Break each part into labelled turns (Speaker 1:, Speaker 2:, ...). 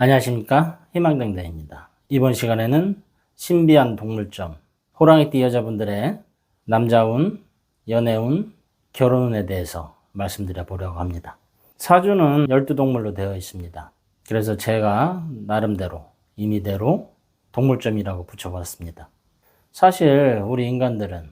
Speaker 1: 안녕하십니까, 희망당대입니다. 이번 시간에는 신비한 동물점, 호랑이띠 여자분들의 남자운, 연애운, 결혼운에 대해서 말씀드려 보려고 합니다. 사주는 12동물로 되어 있습니다. 그래서 제가 나름대로 임의대로 동물점이라고 붙여봤습니다. 사실 우리 인간들은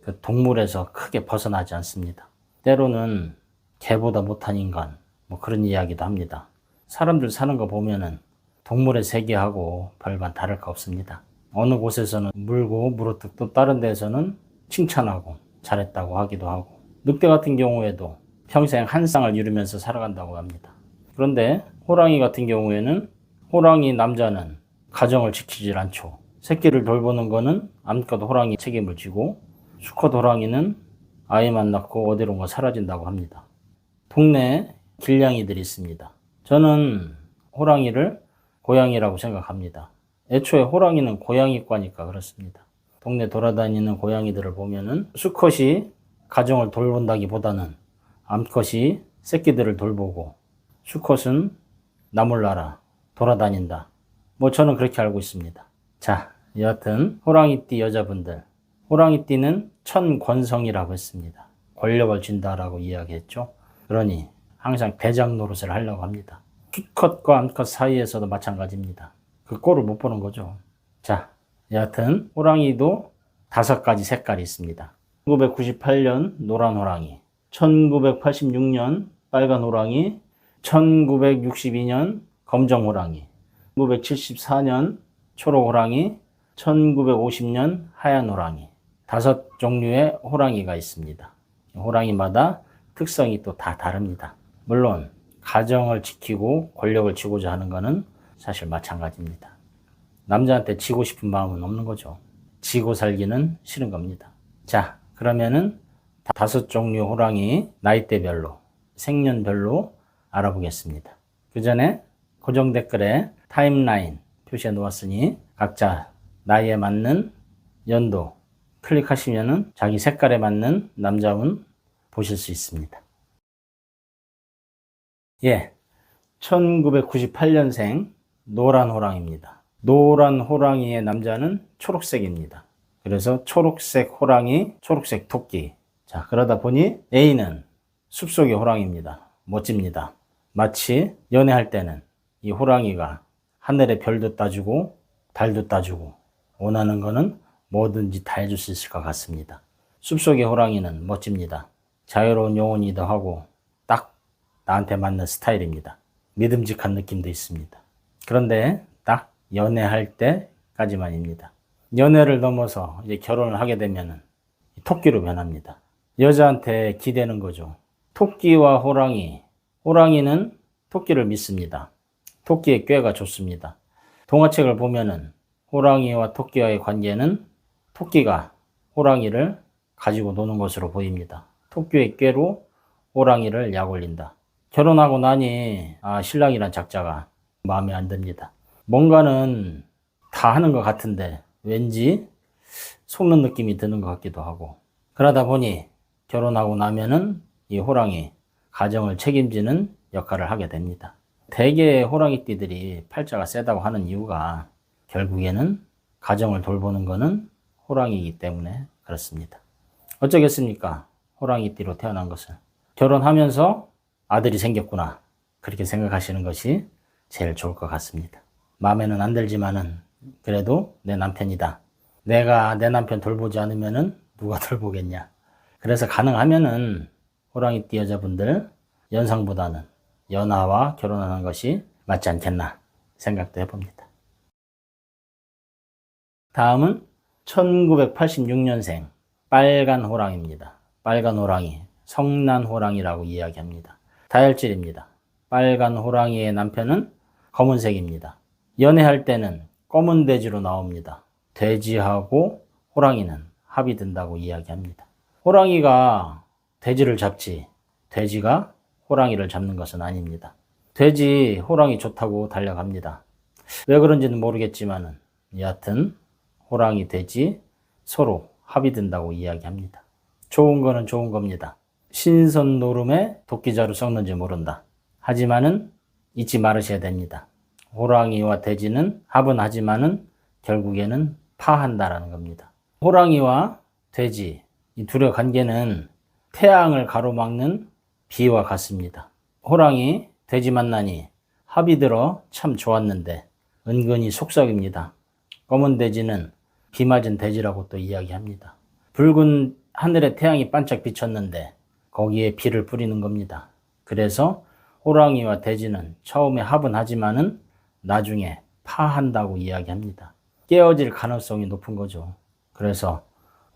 Speaker 1: 그 동물에서 크게 벗어나지 않습니다. 때로는 개보다 못한 인간, 그런 이야기도 합니다. 사람들 사는 거 보면은 동물의 세계하고 별반 다를 거 없습니다. 어느 곳에서는 물고 물어뜯고 또 다른 데에서는 칭찬하고 잘했다고 하기도 하고, 늑대 같은 경우에도 평생 한 쌍을 이루면서 살아간다고 합니다. 그런데 호랑이 같은 경우에는 호랑이 남자는 가정을 지키질 않죠. 새끼를 돌보는 거는 암컷 호랑이 책임을 지고, 수컷 호랑이는 아이만 낳고 어디론가 사라진다고 합니다. 동네에 길냥이들이 있습니다. 저는 호랑이를 고양이라고 생각합니다. 애초에 호랑이는 고양이과니까 그렇습니다. 동네 돌아다니는 고양이들을 보면은 수컷이 가정을 돌본다기보다는 암컷이 새끼들을 돌보고, 수컷은 나몰라라 돌아다닌다. 저는 그렇게 알고 있습니다. 자, 여하튼 호랑이띠 여자분들, 호랑이띠는 천권성이라고 했습니다. 권력을 쥔다라고 이야기했죠. 그러니 항상 대장 노릇을 하려고 합니다. 수컷과 암컷 사이에서도 마찬가지입니다. 그 꼴을 못 보는 거죠. 자, 여하튼 호랑이도 5가지 색깔이 있습니다. 1998년 노란 호랑이, 1986년 빨간 호랑이, 1962년 검정 호랑이, 1974년 초록 호랑이, 1950년 하얀 호랑이. 5종류의 호랑이가 있습니다. 호랑이마다 특성이 또 다 다릅니다. 물론 가정을 지키고 권력을 쥐고자 하는 것은 사실 마찬가지입니다. 남자한테 지고 싶은 마음은 없는 거죠. 지고 살기는 싫은 겁니다. 자, 그러면은 5종류 호랑이 나이대별로, 생년별로 알아보겠습니다. 그 전에 고정 댓글에 타임라인 표시해 놓았으니 각자 나이에 맞는 연도 클릭하시면은 자기 색깔에 맞는 남자운 보실 수 있습니다. 예, 1998년생 노란 호랑이입니다. 노란 호랑이의 남자는 초록색입니다. 그래서 초록색 호랑이, 초록색 토끼. 자, 그러다 보니 A는 숲속의 호랑이입니다. 멋집니다. 마치 연애할 때는 이 호랑이가 하늘의 별도 따주고 달도 따주고 원하는 거는 뭐든지 다 해줄 수 있을 것 같습니다. 숲속의 호랑이는 멋집니다. 자유로운 영혼이기도 하고 딱 나한테 맞는 스타일입니다. 믿음직한 느낌도 있습니다. 그런데 딱 연애할 때까지만입니다. 연애를 넘어서 이제 결혼을 하게 되면 토끼로 변합니다. 여자한테 기대는 거죠. 토끼와 호랑이, 호랑이는 토끼를 믿습니다. 토끼의 꾀가 좋습니다. 동화책을 보면은 호랑이와 토끼와의 관계는 토끼가 호랑이를 가지고 노는 것으로 보입니다. 토끼의 꾀로 호랑이를 약올린다. 결혼하고 나니 신랑이란 작자가 마음에 안 듭니다. 뭔가는 다 하는 것 같은데 왠지 속는 느낌이 드는 것 같기도 하고, 그러다 보니 결혼하고 나면은 이 호랑이 가정을 책임지는 역할을 하게 됩니다. 대개 호랑이띠들이 팔자가 세다고 하는 이유가 결국에는 가정을 돌보는 거는 호랑이이기 때문에 그렇습니다. 어쩌겠습니까? 호랑이띠로 태어난 것을. 결혼하면서 아들이 생겼구나, 그렇게 생각하시는 것이 제일 좋을 것 같습니다. 마음에는 안 들지만은 그래도 내 남편이다. 내가 내 남편 돌보지 않으면은 누가 돌보겠냐. 그래서 가능하면은 호랑이띠 여자분들 연상보다는 연하와 결혼하는 것이 맞지 않겠나 생각도 해봅니다. 다음은 1986년생 빨간 호랑이입니다. 빨간 호랑이, 성난 호랑이라고 이야기합니다. 다혈질입니다. 빨간 호랑이의 남편은 검은색입니다. 연애할 때는 검은 돼지로 나옵니다. 돼지하고 호랑이는 합이 든다고 이야기합니다. 호랑이가 돼지를 잡지 돼지가 호랑이를 잡는 것은 아닙니다. 돼지 호랑이 좋다고 달려갑니다. 왜 그런지는 모르겠지만 여하튼 호랑이 돼지 서로 합이 든다고 이야기합니다. 좋은 거는 좋은 겁니다. 신선 노름에 도끼자루 썩는지 모른다. 하지만은 잊지 말으셔야 됩니다. 호랑이와 돼지는 합은 하지만은 결국에는 파한다라는 겁니다. 호랑이와 돼지 이 둘의 관계는 태양을 가로막는 비와 같습니다. 호랑이, 돼지 만나니 합이 들어 참 좋았는데 은근히 속썩입니다. 검은 돼지는 비 맞은 돼지라고 또 이야기합니다. 붉은 하늘에 태양이 반짝 비쳤는데 거기에 비를 뿌리는 겁니다. 그래서 호랑이와 돼지는 처음에 합은 하지만은 나중에 파한다고 이야기합니다. 깨어질 가능성이 높은 거죠. 그래서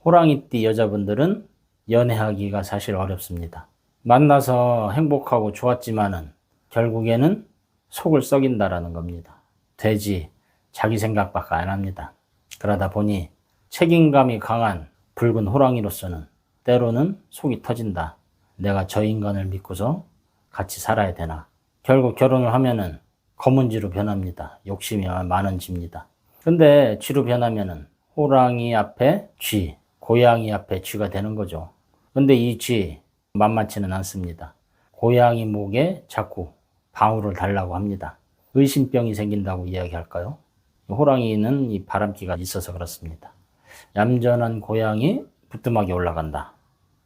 Speaker 1: 호랑이띠 여자분들은 연애하기가 사실 어렵습니다. 만나서 행복하고 좋았지만은 결국에는 속을 썩인다라는 겁니다. 돼지, 자기 생각밖에 안 합니다. 그러다 보니 책임감이 강한 붉은 호랑이로서는 때로는 속이 터진다. 내가 저 인간을 믿고서 같이 살아야 되나. 결국 결혼을 하면은 검은 쥐로 변합니다. 욕심이 많은 쥐입니다. 근데 쥐로 변하면은 호랑이 앞에 쥐, 고양이 앞에 쥐가 되는 거죠. 근데 이 쥐 만만치는 않습니다. 고양이 목에 자꾸 방울을 달라고 합니다. 의심병이 생긴다고 이야기할까요? 호랑이는 이 바람기가 있어서 그렇습니다. 얌전한 고양이 부뚜막에 올라간다.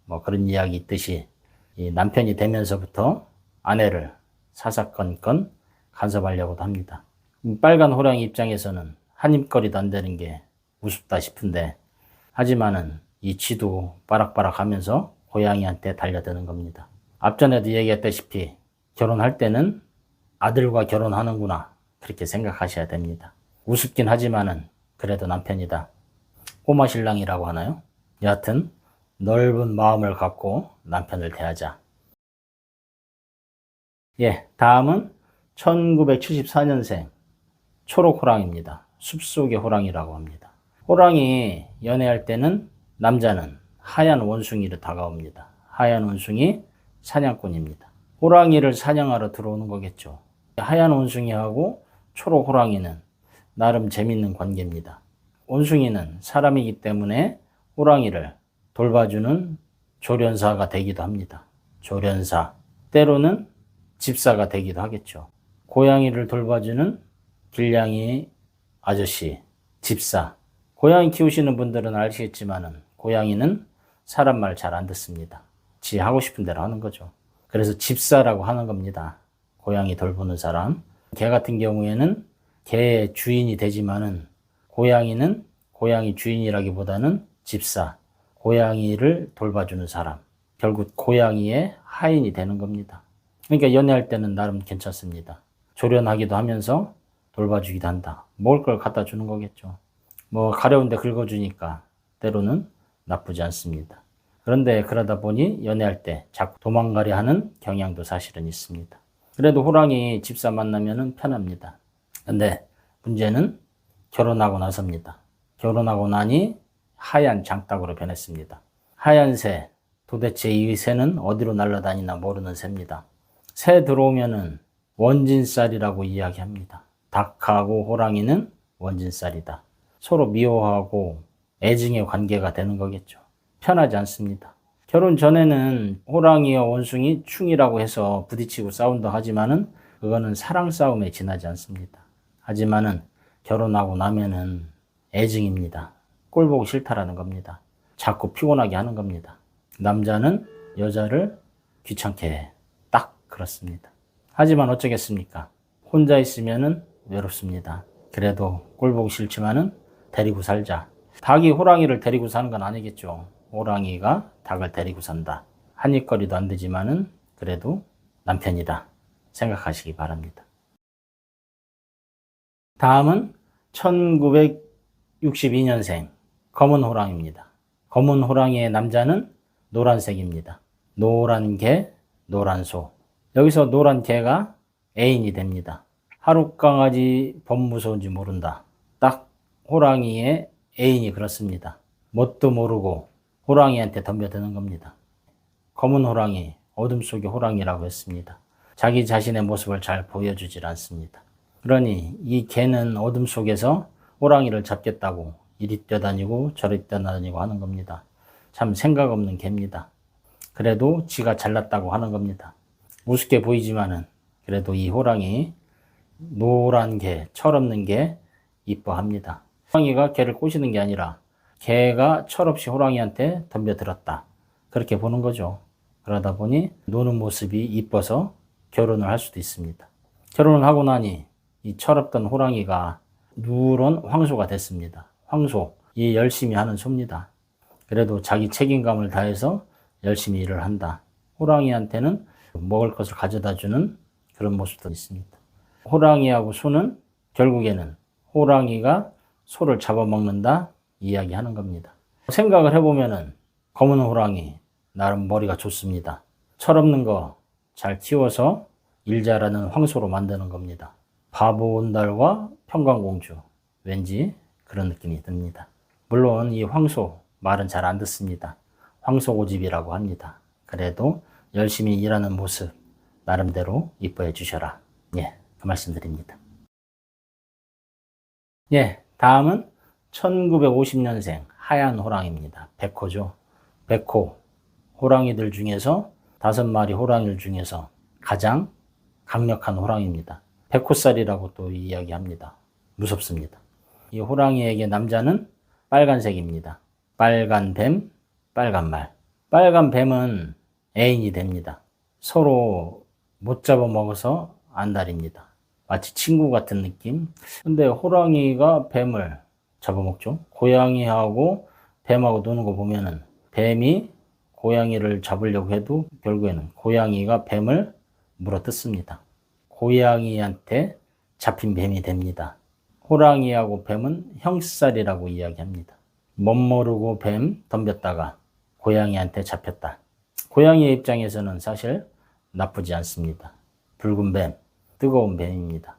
Speaker 1: 뭐 그런 이야기 있듯이 이 남편이 되면서부터 아내를 사사건건 간섭하려고도 합니다. 빨간 호랑이 입장에서는 한 입거리도 안 되는 게 우습다 싶은데 하지만은 이 쥐도 바락바락 하면서 고양이한테 달려드는 겁니다. 앞전에도 얘기했다시피 결혼할 때는 아들과 결혼하는구나 그렇게 생각하셔야 됩니다. 우습긴 하지만은 그래도 남편이다. 꼬마 신랑이라고 하나요? 여하튼 넓은 마음을 갖고 남편을 대하자. 다음은 1974년생 초록호랑입니다. 숲속의 호랑이라고 합니다. 호랑이 연애할 때는 남자는 하얀 원숭이로 다가옵니다. 하얀 원숭이 사냥꾼입니다. 호랑이를 사냥하러 들어오는 거겠죠. 하얀 원숭이하고 초록 호랑이는 나름 재밌는 관계입니다. 원숭이는 사람이기 때문에 호랑이를 돌봐주는 조련사가 되기도 합니다. 조련사, 때로는 집사가 되기도 하겠죠. 고양이를 돌봐주는 길냥이 아저씨, 집사. 고양이 키우시는 분들은 아시겠지만은 고양이는 사람 말 잘 안 듣습니다. 지 하고 싶은 대로 하는 거죠. 그래서 집사라고 하는 겁니다. 고양이 돌보는 사람. 개 같은 경우에는 개의 주인이 되지만은 고양이는 고양이 주인이라기보다는 집사, 고양이를 돌봐주는 사람. 결국 고양이의 하인이 되는 겁니다. 그러니까 연애할 때는 나름 괜찮습니다. 조련하기도 하면서 돌봐주기도 한다. 먹을 걸 갖다 주는 거겠죠. 뭐 가려운데 긁어주니까 때로는 나쁘지 않습니다. 그런데 그러다 보니 연애할 때 자꾸 도망가려 하는 경향도 사실은 있습니다. 그래도 호랑이 집사 만나면 편합니다. 근데 문제는 결혼하고 나서입니다. 결혼하고 나니 하얀 장닭으로 변했습니다. 하얀 새, 도대체 이 새는 어디로 날아다니나 모르는 새입니다. 새 들어오면은 원진살이라고 이야기합니다. 닭하고 호랑이는 원진살이다. 서로 미워하고 애증의 관계가 되는 거겠죠. 편하지 않습니다. 결혼 전에는 호랑이와 원숭이 충이라고 해서 부딪히고 싸운다 하지만은 그거는 사랑 싸움에 지나지 않습니다. 하지만은 결혼하고 나면은 애증입니다. 꼴 보기 싫다라는 겁니다. 자꾸 피곤하게 하는 겁니다. 남자는 여자를 귀찮게 해. 딱 그렇습니다. 하지만 어쩌겠습니까? 혼자 있으면은 외롭습니다. 그래도 꼴 보기 싫지만은 데리고 살자. 닭이 호랑이를 데리고 사는 건 아니겠죠. 호랑이가 닭을 데리고 산다. 한입거리도 안 되지만은 그래도 남편이다 생각하시기 바랍니다. 다음은 1962년생 검은 호랑이입니다. 검은 호랑이의 남자는 노란색입니다. 노란 개, 노란 소. 여기서 노란 개가 애인이 됩니다. 하룻강아지 범 무서운지 모른다. 딱 호랑이의 애인이 그렇습니다. 뭣도 모르고 호랑이한테 덤벼드는 겁니다. 검은 호랑이, 어둠 속의 호랑이라고 했습니다. 자기 자신의 모습을 잘 보여주질 않습니다. 그러니 이 개는 어둠 속에서 호랑이를 잡겠다고 이리 뛰어다니고 저리 뛰어다니고 하는 겁니다. 참 생각 없는 개입니다. 그래도 지가 잘났다고 하는 겁니다. 우습게 보이지만은 그래도 이 호랑이 노란 개, 철없는 개 이뻐합니다. 호랑이가 개를 꼬시는 게 아니라 개가 철없이 호랑이한테 덤벼들었다. 그렇게 보는 거죠. 그러다 보니 노는 모습이 이뻐서 결혼을 할 수도 있습니다. 결혼을 하고 나니 이 철없던 호랑이가 누런 황소가 됐습니다. 황소, 이 열심히 하는 소입니다. 그래도 자기 책임감을 다해서 열심히 일을 한다. 호랑이한테는 먹을 것을 가져다 주는 그런 모습도 있습니다. 호랑이하고 소는 결국에는 호랑이가 소를 잡아먹는다 이야기하는 겁니다. 생각을 해보면은 검은 호랑이 나름 머리가 좋습니다. 철없는 거 잘 키워서 일 잘하는 황소로 만드는 겁니다. 바보 온달과 평강공주, 왠지 그런 느낌이 듭니다. 물론 이 황소 말은 잘 안 듣습니다. 황소 고집이라고 합니다. 그래도 열심히 일하는 모습 나름대로 이뻐해 주셔라. 예, 그 말씀 드립니다. 예, 다음은 1950년생 하얀 호랑이입니다. 백호죠. 백호, 호랑이들 중에서 5마리 호랑이들 중에서 가장 강력한 호랑이입니다. 백호살이라고 또 이야기합니다. 무섭습니다. 이 호랑이에게 남자는 빨간색입니다. 빨간 뱀, 빨간 말. 빨간 뱀은 애인이 됩니다. 서로 못 잡아먹어서 안달입니다. 마치 친구 같은 느낌. 근데 호랑이가 뱀을 잡아먹죠. 고양이하고 뱀하고 노는 거 보면은 뱀이 고양이를 잡으려고 해도 결국에는 고양이가 뱀을 물어뜯습니다. 고양이한테 잡힌 뱀이 됩니다. 호랑이하고 뱀은 형살이라고 이야기합니다. 멋모르고 뱀 덤볐다가 고양이한테 잡혔다. 고양이의 입장에서는 사실 나쁘지 않습니다. 붉은 뱀, 뜨거운 뱀입니다.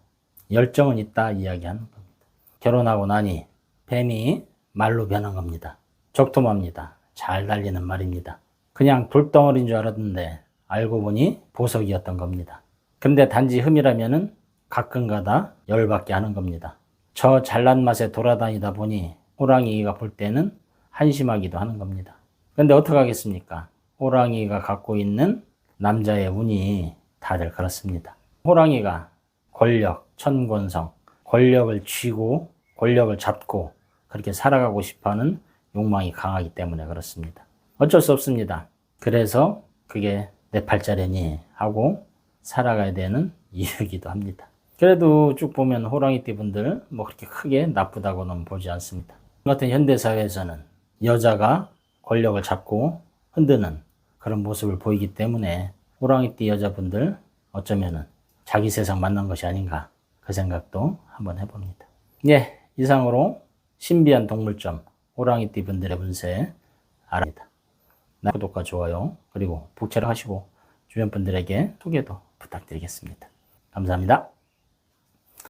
Speaker 1: 열정은 있다 이야기하는 겁니다. 결혼하고 나니 뱀이 말로 변한 겁니다. 적토마입니다. 잘 달리는 말입니다. 그냥 돌덩어리인 줄 알았는데 알고 보니 보석이었던 겁니다. 근데 단지 흠이라면은 가끔가다 열받게 하는 겁니다. 저 잘난 맛에 돌아다니다 보니 호랑이가 볼 때는 한심하기도 하는 겁니다. 근데 어떡하겠습니까? 호랑이가 갖고 있는 남자의 운이 다들 그렇습니다. 호랑이가 권력, 천권성, 권력을 쥐고 권력을 잡고 그렇게 살아가고 싶어하는 욕망이 강하기 때문에 그렇습니다. 어쩔 수 없습니다. 그래서 그게 내 팔자래니 하고 살아가야 되는 이유이기도 합니다. 그래도 쭉 보면 호랑이띠 분들 뭐 그렇게 크게 나쁘다고는 보지 않습니다. 같은 현대사회에서는 여자가 권력을 잡고 흔드는 그런 모습을 보이기 때문에 호랑이띠 여자분들 어쩌면은 자기 세상 만난 것이 아닌가 그 생각도 한번 해봅니다. 예, 이상으로 신비한 동물점 호랑이띠 분들의 운세 알아봅니다. 구독과 좋아요 그리고 복제를 하시고 주변 분들에게 소개도 부탁드리겠습니다. 감사합니다.